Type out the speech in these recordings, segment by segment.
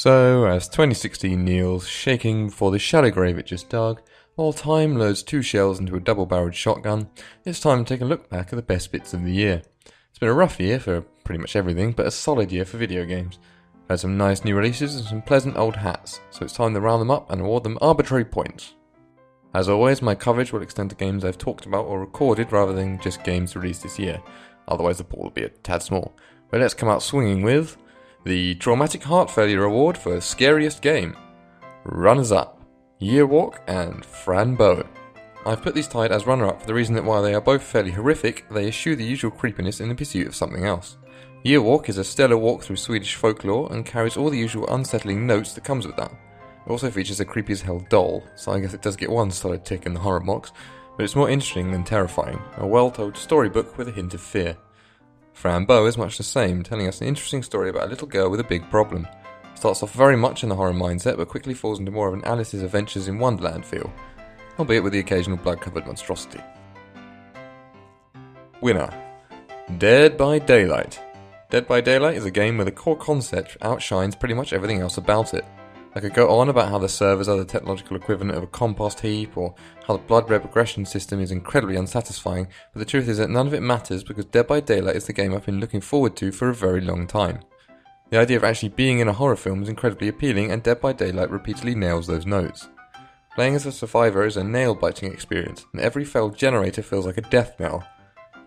So, as 2016 kneels, shaking before the shallow grave it just dug, while time loads 2 shells into a double-barreled shotgun, it's time to take a look back at the best bits of the year. It's been a rough year for pretty much everything, but a solid year for video games. We've had some nice new releases and some pleasant old hats, so it's time to round them up and award them arbitrary points. As always, my coverage will extend to games I've talked about or recorded rather than just games released this year, otherwise the pool will be a tad small. But let's come out swinging with the Traumatic Heart Failure Award for Scariest Game. Runners-up, Yearwalk and Fran Bow. I've put these tied as runner-up for the reason that while they are both fairly horrific, they eschew the usual creepiness in the pursuit of something else. Yearwalk is a stellar walk through Swedish folklore and carries all the usual unsettling notes that comes with that. It also features a creepy as hell doll, so I guess it does get one solid tick in the horror box, but it's more interesting than terrifying, a well-told storybook with a hint of fear. Fran Bow is much the same, telling us an interesting story about a little girl with a big problem. Starts off very much in the horror mindset, but quickly falls into more of an Alice's Adventures in Wonderland feel, albeit with the occasional blood-covered monstrosity. Winner: Dead by Daylight. Dead by Daylight is a game where the core concept outshines pretty much everything else about it. I could go on about how the servers are the technological equivalent of a compost heap, or how the blood red progression system is incredibly unsatisfying, but the truth is that none of it matters because Dead by Daylight is the game I've been looking forward to for a very long time. The idea of actually being in a horror film is incredibly appealing, and Dead by Daylight repeatedly nails those notes. Playing as a survivor is a nail-biting experience, and every failed generator feels like a death knell.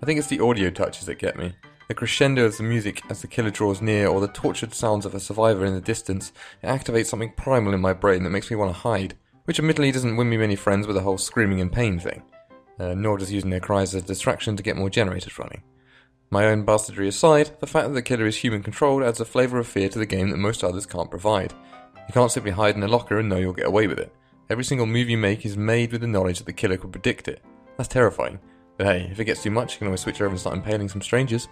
I think it's the audio touches that get me. The crescendo of the music as the killer draws near, or the tortured sounds of a survivor in the distance, it activates something primal in my brain that makes me want to hide, which admittedly doesn't win me many friends with the whole screaming in pain thing, nor does using their cries as a distraction to get more generators running. My own bastardry aside, the fact that the killer is human controlled adds a flavour of fear to the game that most others can't provide. You can't simply hide in a locker and know you'll get away with it. Every single move you make is made with the knowledge that the killer could predict it. That's terrifying, but hey, if it gets too much you can always switch over and start impaling some strangers.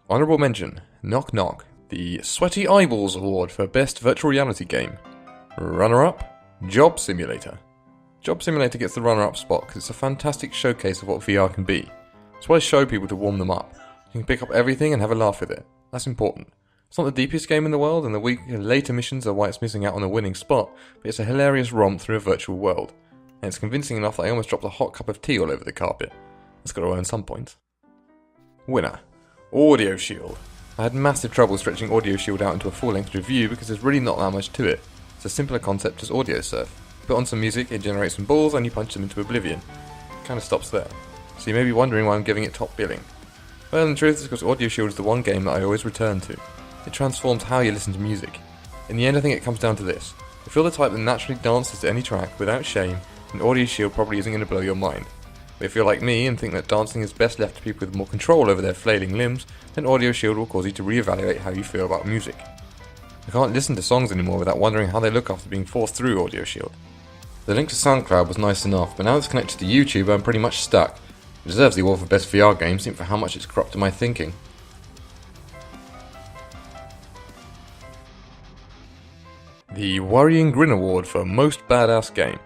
Honourable mention, Knock Knock, the Sweaty Eyeballs Award for Best Virtual Reality Game. Runner-up, Job Simulator. Job Simulator gets the runner-up spot because it's a fantastic showcase of what VR can be. It's why I show people to warm them up. You can pick up everything and have a laugh with it. That's important. It's not the deepest game in the world, and the weaker later missions are why it's missing out on a winning spot, but it's a hilarious romp through a virtual world. And it's convincing enough that I almost dropped a hot cup of tea all over the carpet. That's got to earn some points. Winner: Audio Shield. I had massive trouble stretching Audio Shield out into a full-length review because there's really not that much to it. It's a simpler concept as Audio Surf. Put on some music, it generates some balls, and you punch them into oblivion. It kind of stops there. So you may be wondering why I'm giving it top billing. Well, in truth, it's because Audio Shield is the one game that I always return to. It transforms how you listen to music. In the end, I think it comes down to this. If you're the type that naturally dances to any track without shame, then Audio Shield probably isn't going to blow your mind. But if you're like me and think that dancing is best left to people with more control over their flailing limbs, then Audio Shield will cause you to reevaluate how you feel about music. I can't listen to songs anymore without wondering how they look after being forced through Audio Shield. The link to SoundCloud was nice enough, but now it's connected to YouTube I'm pretty much stuck. It deserves the award for best VR game simply for how much it's corrupted my thinking. The Worrying Grin Award for Most Badass Game.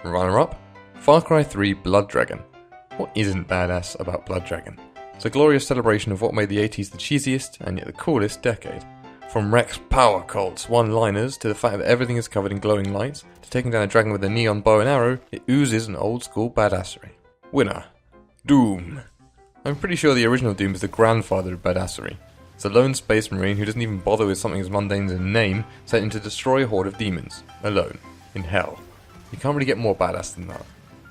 Runner-up: Far Cry 3 Blood Dragon. What isn't badass about Blood Dragon? It's a glorious celebration of what made the 80s the cheesiest and yet the coolest decade. From Rex power cults, one-liners, to the fact that everything is covered in glowing lights, to taking down a dragon with a neon bow and arrow, it oozes an old-school badassery. Winner: Doom. I'm pretty sure the original Doom is the grandfather of badassery. It's a lone space marine who doesn't even bother with something as mundane as a name, sent in to destroy a horde of demons, alone, in hell. You can't really get more badass than that.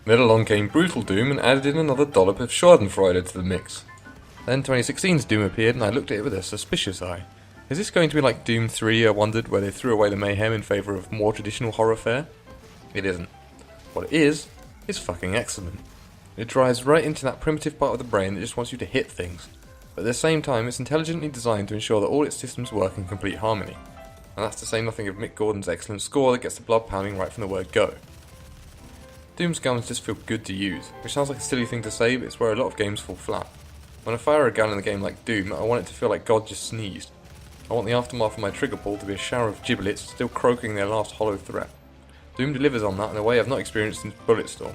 Then along came Brutal Doom and added in another dollop of Schadenfreude to the mix. Then 2016's Doom appeared and I looked at it with a suspicious eye. Is this going to be like Doom 3, I wondered, where they threw away the mayhem in favour of more traditional horror fare? It isn't. What it is fucking excellent. It drives right into that primitive part of the brain that just wants you to hit things. But at the same time, it's intelligently designed to ensure that all its systems work in complete harmony. And that's to say nothing of Mick Gordon's excellent score that gets the blood pounding right from the word go. Doom's guns just feel good to use, which sounds like a silly thing to say, but it's where a lot of games fall flat. When I fire a gun in a game like Doom, I want it to feel like God just sneezed. I want the aftermath of my trigger pull to be a shower of giblets still croaking their last hollow threat. Doom delivers on that in a way I've not experienced since Bulletstorm.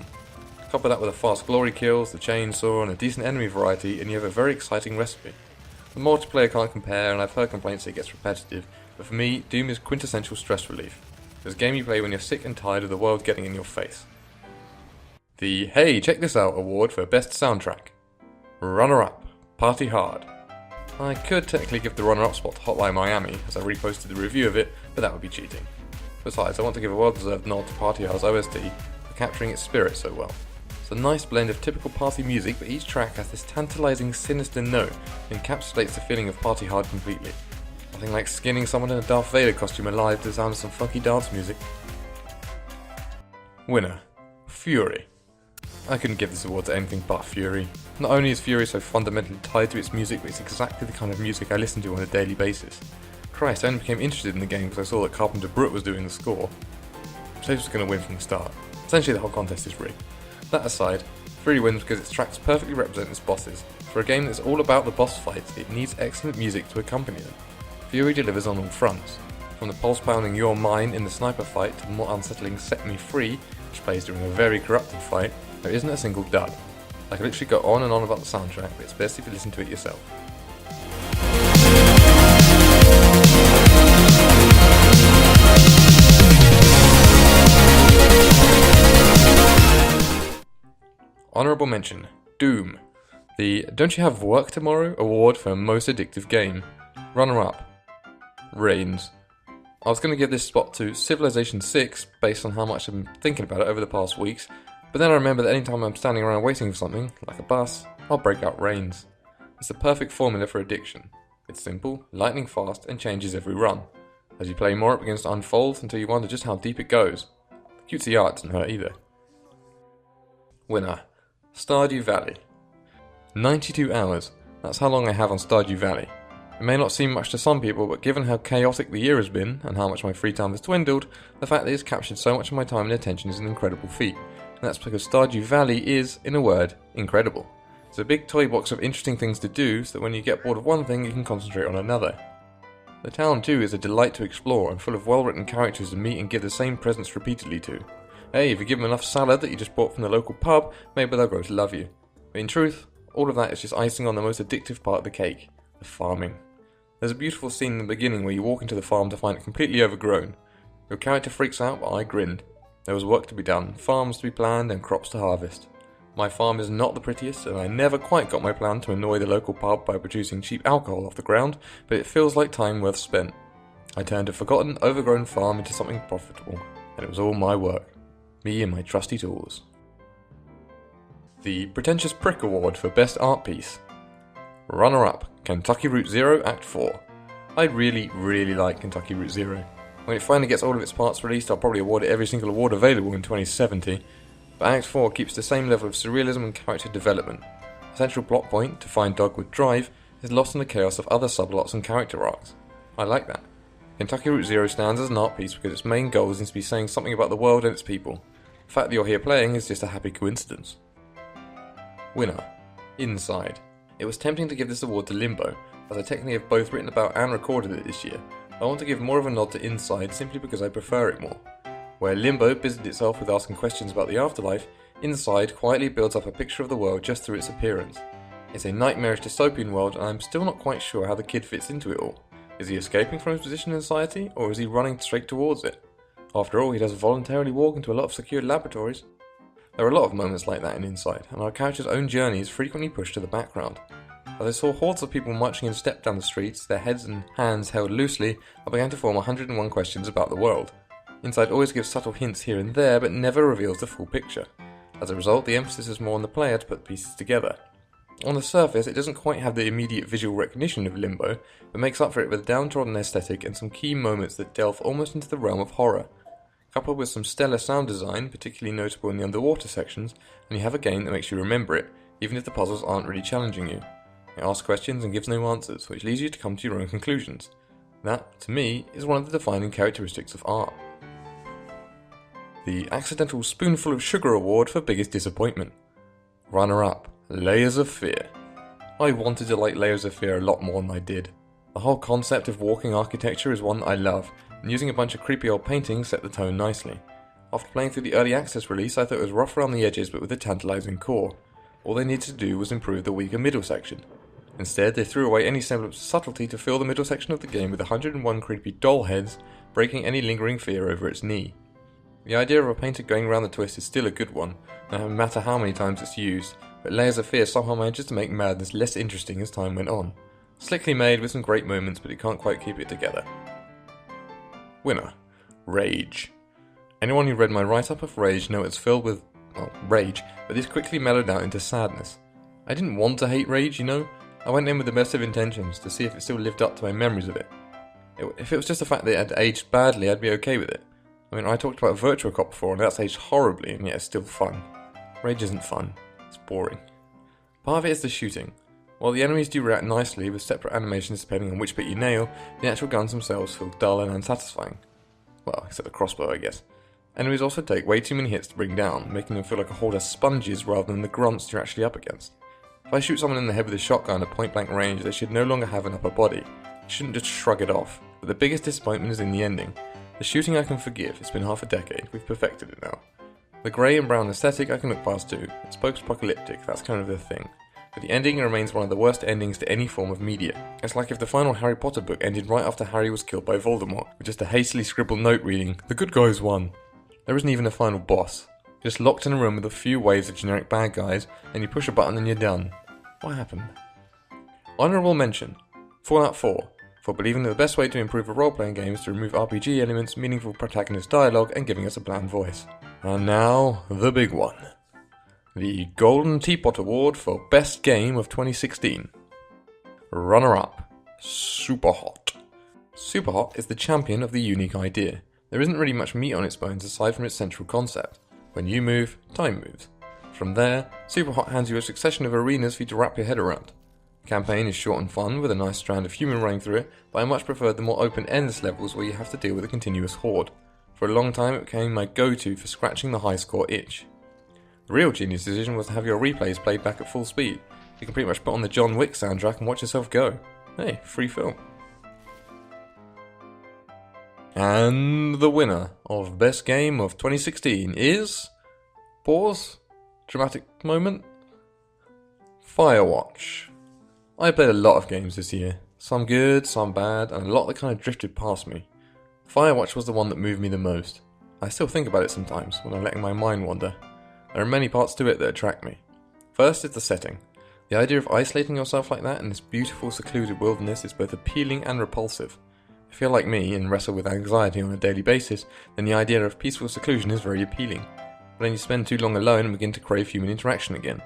Couple that with a fast glory kills, the chainsaw, and a decent enemy variety, and you have a very exciting recipe. The multiplayer can't compare, and I've heard complaints that it gets repetitive, but for me, Doom is quintessential stress relief. It's a game you play when you're sick and tired of the world getting in your face. The Hey, Check This Out award for Best Soundtrack. Runner-up, Party Hard. I could technically give the runner-up spot to Hotline Miami, as I reposted the review of it, but that would be cheating. Besides, I want to give a well-deserved nod to Party Hard's OST for capturing its spirit so well. It's a nice blend of typical party music, but each track has this tantalizing, sinister note that encapsulates the feeling of Party Hard completely. Nothing like skinning someone in a Darth Vader costume alive to the sound of some funky dance music. Winner, Fury. I couldn't give this award to anything but Fury. Not only is Fury so fundamentally tied to its music, but it's exactly the kind of music I listen to on a daily basis. Christ, I only became interested in the game because I saw that Carpenter Brut was doing the score. So he was going to win from the start. Essentially the whole contest is rigged. That aside, Fury wins because its tracks perfectly represent its bosses. For a game that's all about the boss fights, it needs excellent music to accompany them. Fury delivers on all fronts. From the pulse-pounding You're Mine in the sniper fight to the more unsettling Set Me Free, which plays during a very corrupted fight, there isn't a single dud. I could literally go on and on about the soundtrack, but it's best if you listen to it yourself. Honourable mention, Doom. The Don't You Have Work Tomorrow award for Most Addictive Game. Runner-up, Reigns. I was going to give this spot to Civilization 6 based on how much I've been thinking about it over the past weeks, but then I remember that anytime I'm standing around waiting for something, like a bus, I'll break out Reigns. It's the perfect formula for addiction. It's simple, lightning fast, and changes every run. As you play more, it begins to unfold until you wonder just how deep it goes. The cutesy art doesn't hurt either. Winner, Stardew Valley. 92 hours. That's how long I have on Stardew Valley. It may not seem much to some people, but given how chaotic the year has been, and how much my free time has dwindled, the fact that it's captured so much of my time and attention is an incredible feat. And that's because Stardew Valley is, in a word, incredible. It's a big toy box of interesting things to do, so that when you get bored of one thing, you can concentrate on another. The town too is a delight to explore, and full of well-written characters to meet and give the same presents repeatedly to. Hey, if you give them enough salad that you just bought from the local pub, maybe they'll grow to love you. But in truth, all of that is just icing on the most addictive part of the cake, the farming. There's a beautiful scene in the beginning where you walk into the farm to find it completely overgrown. Your character freaks out, but I grinned. There was work to be done, farms to be planned, and crops to harvest. My farm is not the prettiest, and I never quite got my plan to annoy the local pub by producing cheap alcohol off the ground, but it feels like time worth spent. I turned a forgotten, overgrown farm into something profitable, and it was all my work. Me and my trusty tools. The Pretentious Prick Award for Best Art Piece. Runner-up, Kentucky Route Zero Act 4. I really like Kentucky Route Zero. When it finally gets all of its parts released, I'll probably award it every single award available in 2070. But Act 4 keeps the same level of surrealism and character development. The central plot point, to find Dogwood Drive, is lost in the chaos of other subplots and character arcs. I like that. Kentucky Route Zero stands as an art piece because its main goal is to be saying something about the world and its people. The fact that you're here playing is just a happy coincidence. Winner, Inside. It was tempting to give this award to Limbo, as I technically have both written about and recorded it this year. I want to give more of a nod to Inside simply because I prefer it more. Where Limbo busied itself with asking questions about the afterlife, Inside quietly builds up a picture of the world just through its appearance. It's a nightmarish dystopian world, and I'm still not quite sure how the kid fits into it all. Is he escaping from his position in society, or is he running straight towards it? After all, he does voluntarily walk into a lot of secured laboratories. There are a lot of moments like that in Inside, and our character's own journey is frequently pushed to the background. As I saw hordes of people marching in step down the streets, their heads and hands held loosely, I began to form 101 questions about the world. Inside always gives subtle hints here and there, but never reveals the full picture. As a result, the emphasis is more on the player to put pieces together. On the surface, it doesn't quite have the immediate visual recognition of Limbo, but makes up for it with a downtrodden aesthetic and some key moments that delve almost into the realm of horror. Coupled with some stellar sound design, particularly notable in the underwater sections, and you have a game that makes you remember it, even if the puzzles aren't really challenging you. It asks questions and gives no answers, which leads you to come to your own conclusions. That, to me, is one of the defining characteristics of art. The Accidental Spoonful of Sugar Award for Biggest Disappointment. Runner-up, Layers of Fear. I wanted to like Layers of Fear a lot more than I did. The whole concept of walking architecture is one that I love, and using a bunch of creepy old paintings set the tone nicely. After playing through the early access release, I thought it was rough around the edges but with a tantalising core. All they needed to do was improve the weaker middle section. Instead, they threw away any semblance of subtlety to fill the middle section of the game with 101 creepy doll heads, breaking any lingering fear over its knee. The idea of a painter going around the twist is still a good one, no matter how many times it's used, but Layers of Fear somehow manages to make madness less interesting as time went on. Slickly made with some great moments, but it can't quite keep it together. Winner. Rage. Anyone who read my write-up of Rage know it's filled with, well, rage, but this quickly mellowed out into sadness. I didn't want to hate Rage, you know? I went in with the best of intentions to see if it still lived up to my memories of it. If it was just the fact that it had aged badly, I'd be okay with it. I mean, I talked about Virtua Cop before, and that's aged horribly, and yet it's still fun. Rage isn't fun. It's boring. Part of it is the shooting. While the enemies do react nicely with separate animations depending on which bit you nail, the actual guns themselves feel dull and unsatisfying. Well, except the crossbow, I guess. Enemies also take way too many hits to bring down, making them feel like a horde of sponges rather than the grunts you're actually up against. If I shoot someone in the head with a shotgun at point blank range, they should no longer have an upper body. You shouldn't just shrug it off. But the biggest disappointment is in the ending. The shooting I can forgive, it's been half a decade, we've perfected it now. The grey and brown aesthetic I can look past too. It's post-apocalyptic, that's kind of the thing. But the ending remains one of the worst endings to any form of media. It's like if the final Harry Potter book ended right after Harry was killed by Voldemort, with just a hastily scribbled note reading, "The good guys won." There isn't even a final boss. You're just locked in a room with a few waves of generic bad guys, and you push a button and you're done. What happened? Honourable mention. Fallout 4. For believing that the best way to improve a role-playing game is to remove RPG elements, meaningful protagonist dialogue, and giving us a bland voice. And now, the big one. The Golden Teapot Award for Best Game of 2016. Runner-up. Superhot. Superhot is the champion of the unique idea. There isn't really much meat on its bones aside from its central concept. When you move, time moves. From there, Superhot hands you a succession of arenas for you to wrap your head around. The campaign is short and fun, with a nice strand of human running through it, but I much preferred the more open endless levels where you have to deal with a continuous horde. For a long time it became my go-to for scratching the high score itch. The real genius decision was to have your replays played back at full speed. You can pretty much put on the John Wick soundtrack and watch yourself go. Hey, free film. And the winner of Best Game of 2016 is... Pause. Dramatic moment. Firewatch. I played a lot of games this year. Some good, some bad, and a lot that kind of drifted past me. Firewatch was the one that moved me the most. I still think about it sometimes when I'm letting my mind wander. There are many parts to it that attract me. First is the setting. The idea of isolating yourself like that in this beautiful secluded wilderness is both appealing and repulsive. If you're like me and wrestle with anxiety on a daily basis, then the idea of peaceful seclusion is very appealing. But then you spend too long alone and begin to crave human interaction again.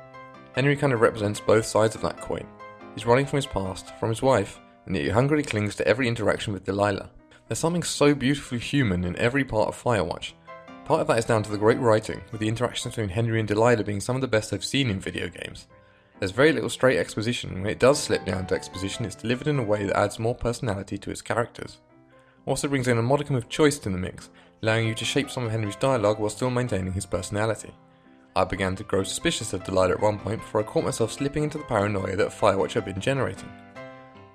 Henry kind of represents both sides of that coin. He's running from his past, from his wife, and yet he hungrily clings to every interaction with Delilah. There's something so beautifully human in every part of Firewatch. Part of that is down to the great writing, with the interactions between Henry and Delilah being some of the best I've seen in video games. There's very little straight exposition, and when it does slip down to exposition, it's delivered in a way that adds more personality to its characters. Also brings in a modicum of choice to the mix, allowing you to shape some of Henry's dialogue while still maintaining his personality. I began to grow suspicious of Delilah at one point before I caught myself slipping into the paranoia that Firewatch had been generating.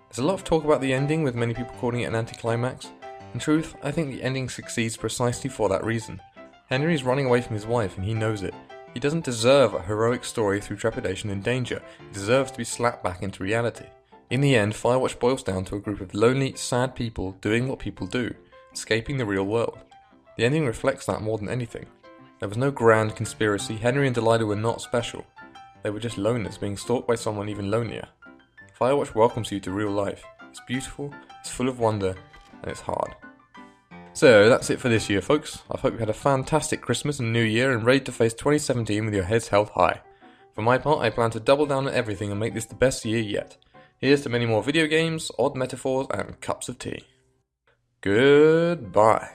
There's a lot of talk about the ending, with many people calling it an anticlimax. In truth, I think the ending succeeds precisely for that reason. Henry is running away from his wife and he knows it. He doesn't deserve a heroic story through trepidation and danger. He deserves to be slapped back into reality. In the end, Firewatch boils down to a group of lonely, sad people doing what people do, escaping the real world. The ending reflects that more than anything. There was no grand conspiracy. Henry and Delilah were not special. They were just loners being stalked by someone even lonelier. Firewatch welcomes you to real life. It's beautiful, it's full of wonder, and it's hard. So that's it for this year, folks. I hope you had a fantastic Christmas and New Year and ready to face 2017 with your heads held high. For my part, I plan to double down on everything and make this the best year yet. Here's to many more video games, odd metaphors, and cups of tea. Goodbye.